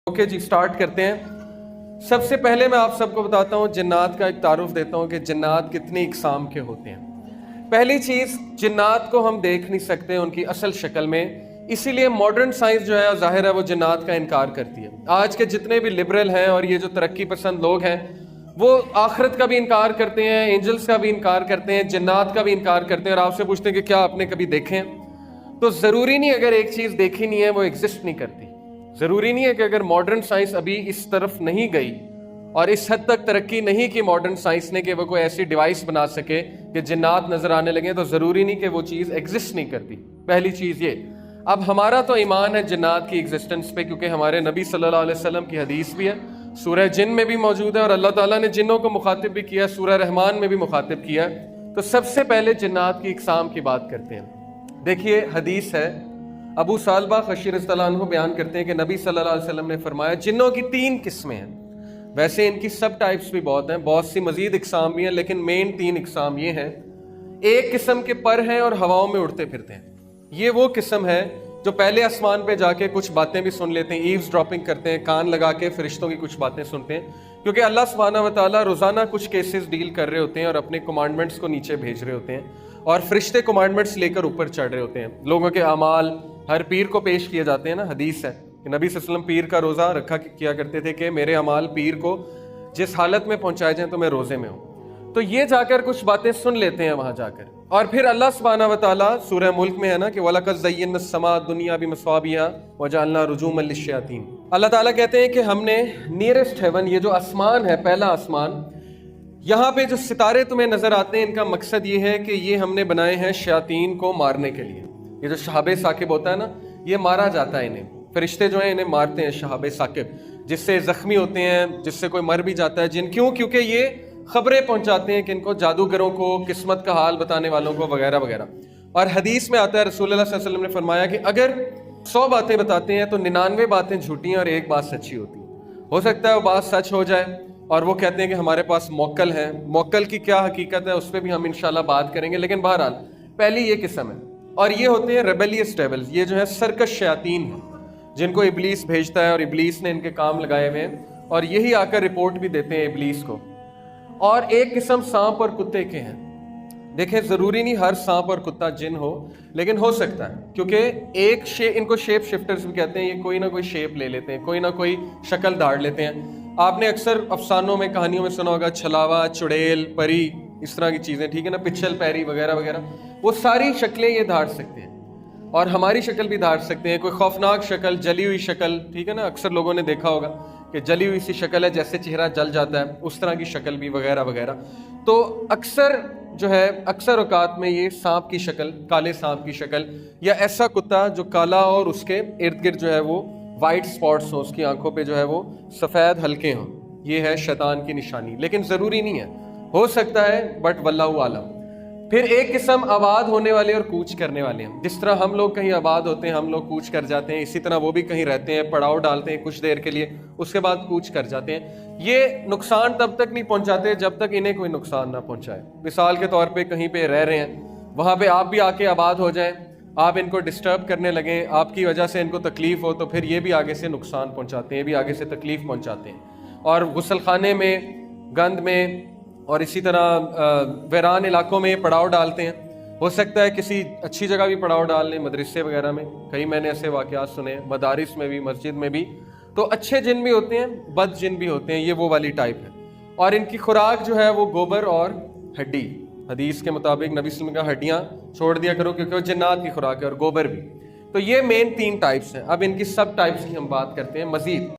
Okay جی، start کرتے ہیں۔ سب سے پہلے میں آپ سب کو بتاتا ہوں، جنات کا ایک تعارف دیتا ہوں کہ جنات کتنی اقسام کے ہوتے ہیں۔ پہلی چیز، جنات کو ہم دیکھ نہیں سکتے ان کی اصل شکل میں، اسی لیے ماڈرن سائنس جو ہے ظاہر ہے وہ جنات کا انکار کرتی ہے۔ آج کے جتنے بھی لبرل ہیں اور یہ جو ترقی پسند لوگ ہیں وہ آخرت کا بھی انکار کرتے ہیں، اینجلز کا بھی انکار کرتے ہیں، جنات کا بھی انکار کرتے ہیں، اور آپ سے پوچھتے ہیں کہ کیا آپ نے کبھی دیکھے ہیں؟ تو ضروری نہیں اگر ایک چیز دیکھی نہیں ہے وہ ایگزسٹ نہیں کرتی۔ ضروری نہیں ہے کہ اگر ماڈرن سائنس ابھی اس طرف نہیں گئی اور اس حد تک ترقی نہیں کی ماڈرن سائنس نے کہ وہ کوئی ایسی ڈیوائس بنا سکے کہ جنات نظر آنے لگیں، تو ضروری نہیں کہ وہ چیز ایگزسٹ نہیں کرتی۔ پہلی چیز یہ۔ اب ہمارا تو ایمان ہے جنات کی ایگزسٹنس پہ، کیونکہ ہمارے نبی صلی اللہ علیہ وسلم کی حدیث بھی ہے، سورہ جن میں بھی موجود ہے، اور اللہ تعالیٰ نے جنوں کو مخاطب بھی کیا، سورہ رحمان میں بھی مخاطب کیا۔ تو سب سے پہلے جنات کی اقسام کی بات کرتے ہیں۔ دیکھیے حدیث ہے، ابو سالبہ خشیر رضی اللہ عنہ بیان کرتے ہیں کہ نبی صلی اللہ علیہ وسلم نے فرمایا جنوں کی 3 قسمیں ہیں۔ ویسے ان کی سب ٹائپس بھی بہت ہیں، بہت سی مزید اقسام بھی ہیں، لیکن مین 3 اقسام یہ ہیں۔ ایک قسم کے پر ہیں اور ہواؤں میں اڑتے پھرتے ہیں۔ یہ وہ قسم ہے جو پہلے آسمان پہ جا کے کچھ باتیں بھی سن لیتے ہیں، ایوز ڈراپنگ کرتے ہیں، کان لگا کے فرشتوں کی کچھ باتیں سنتے ہیں، کیونکہ اللہ سبحانہ و تعالیٰ روزانہ کچھ کیسز ڈیل کر رہے ہوتے ہیں اور اپنے کمانڈمنٹس کو نیچے بھیج رہے ہوتے ہیں، اور فرشتے کمانڈمنٹس لے کر اوپر چڑھ رہے ہوتے ہیں۔ لوگوں کے اعمال ہر پیر کو پیش کیے جاتے ہیں نا، حدیث ہے کہ نبی صلی اللہ علیہ وسلم پیر کا روزہ رکھا کیا کرتے تھے کہ میرے اعمال پیر کو جس حالت میں پہنچائے جائیں تو میں روزے میں ہوں۔ تو یہ جا کر کچھ باتیں سن لیتے ہیں وہاں جا کر، اور پھر اللہ سبحانہ و تعالیٰ سورہ ملک میں ہے نا کہ وَلَقَدْ زَيَّنَّا السَّمَاءَ الدُّنْيَا بِمَصَابِيحَ وَجَعَلْنَا رُجُومًا لِلشَّيَاطِينِ۔ اللہ تعالیٰ کہتے ہیں کہ ہم نے نیئرسٹ ہیون، یہ جو آسمان ہے، پہلا آسمان، یہاں پہ جو ستارے تمہیں نظر آتے ہیں ان کا مقصد یہ ہے کہ یہ ہم نے بنائے ہیں شیاطین کو مارنے کے لیے۔ یہ جو شہاب ثاقب ہوتا ہے نا، یہ مارا جاتا ہے انہیں، فرشتے جو ہیں انہیں مارتے ہیں شہاب ثاقب، جس سے زخمی ہوتے ہیں، جس سے کوئی مر بھی جاتا ہے جن، کیوں؟ کیونکہ یہ خبریں پہنچاتے ہیں کہ ان کو جادوگروں کو، قسمت کا حال بتانے والوں کو وغیرہ وغیرہ۔ اور حدیث میں آتا ہے رسول اللہ صلی اللہ علیہ وسلم نے فرمایا کہ اگر 100 باتیں بتاتے ہیں تو 99 باتیں جھوٹی ہیں اور ایک بات سچی ہوتی ہے۔ ہو سکتا ہے وہ بات سچ ہو جائے، اور وہ کہتے ہیں کہ ہمارے پاس موکل ہے، موکل کی کیا حقیقت ہے اس پہ بھی ہم انشاءاللہ بات کریں گے، لیکن بہرحال پہلی یہ قسم ہے۔ اور یہ ہوتے ہیں ریبیلیس ڈیولز، یہ جو ہے سرکش شیاطین ہیں جن کو ابلیس بھیجتا ہے اور ابلیس نے ان کے کام لگائے ہوئے ہیں، اور یہی آ کر رپورٹ بھی دیتے ہیں ابلیس کو۔ اور ایک قسم سانپ اور کتے کے ہیں۔ دیکھیں ضروری نہیں ہر سانپ اور کتا جن ہو، لیکن ہو سکتا ہے، کیونکہ ان کو شیپ شفٹرز بھی کہتے ہیں، یہ کوئی نہ کوئی شیپ لے لیتے ہیں، کوئی نہ کوئی شکل دھاڑ لیتے ہیں۔ آپ نے اکثر افسانوں میں، کہانیوں میں سنا ہوگا چھلاوا، چڑیل، پری، اس طرح کی چیزیں، ٹھیک ہے نا، پچھل پیری وغیرہ وغیرہ، وہ ساری شکلیں یہ دھاڑ سکتے ہیں، اور ہماری شکل بھی دھاڑ سکتے ہیں۔ کوئی خوفناک شکل، جلی ہوئی شکل، ٹھیک ہے نا، اکثر لوگوں نے دیکھا ہوگا کہ جلی ہوئی سی شکل ہے، جیسے چہرہ جل جاتا ہے اس طرح کی شکل بھی، وغیرہ وغیرہ۔ تو اکثر اوقات میں یہ سانپ کی شکل، کالے سانپ کی شکل، یا ایسا کتا جو کالا اور اس کے ارد گرد جو ہے وہ وائٹ سپاٹس ہوں، اس کی آنکھوں پہ جو ہے وہ سفید حلقے ہوں، یہ ہے شیطان کی نشانی، لیکن ضروری نہیں ہے، ہو سکتا ہے، بٹ واللہ عالم۔ پھر ایک قسم آباد ہونے والے اور کوچ کرنے والے ہیں۔ جس طرح ہم لوگ کہیں آباد ہوتے ہیں، ہم لوگ کوچ کر جاتے ہیں، اسی طرح وہ بھی کہیں رہتے ہیں، پڑاؤ ڈالتے ہیں کچھ دیر کے لیے، اس کے بعد کوچ کر جاتے ہیں۔ یہ نقصان تب تک نہیں پہنچاتے جب تک انہیں کوئی نقصان نہ پہنچائے۔ مثال کے طور پہ کہیں پہ رہ رہے ہیں، وہاں پہ آپ بھی آ کے آباد ہو جائیں، آپ ان کو ڈسٹرب کرنے لگیں، آپ کی وجہ سے ان کو تکلیف ہو، تو پھر یہ بھی آگے سے نقصان پہنچاتے ہیں، یہ بھی آگے سے تکلیف پہنچاتے ہیں۔ اور غسل خانے میں، گند میں، اور اسی طرح ویران علاقوں میں پڑاؤ ڈالتے ہیں۔ ہو سکتا ہے کسی اچھی جگہ بھی پڑاؤ ڈال لیں، مدرسے وغیرہ میں، کئی میں نے ایسے واقعات سنے، مدارس میں بھی، مسجد میں بھی۔ تو اچھے جن بھی ہوتے ہیں، بد جن بھی ہوتے ہیں، یہ وہ والی ٹائپ ہے۔ اور ان کی خوراک جو ہے وہ گوبر اور ہڈی، حدیث کے مطابق نبی صلی اللہ علیہ وسلم کا ہڈیاں چھوڑ دیا کرو کیونکہ وہ جنات کی خوراک ہے، اور گوبر بھی۔ تو یہ مین 3 ٹائپس ہیں۔ اب ان کی سب ٹائپس کی ہم بات کرتے ہیں مزید۔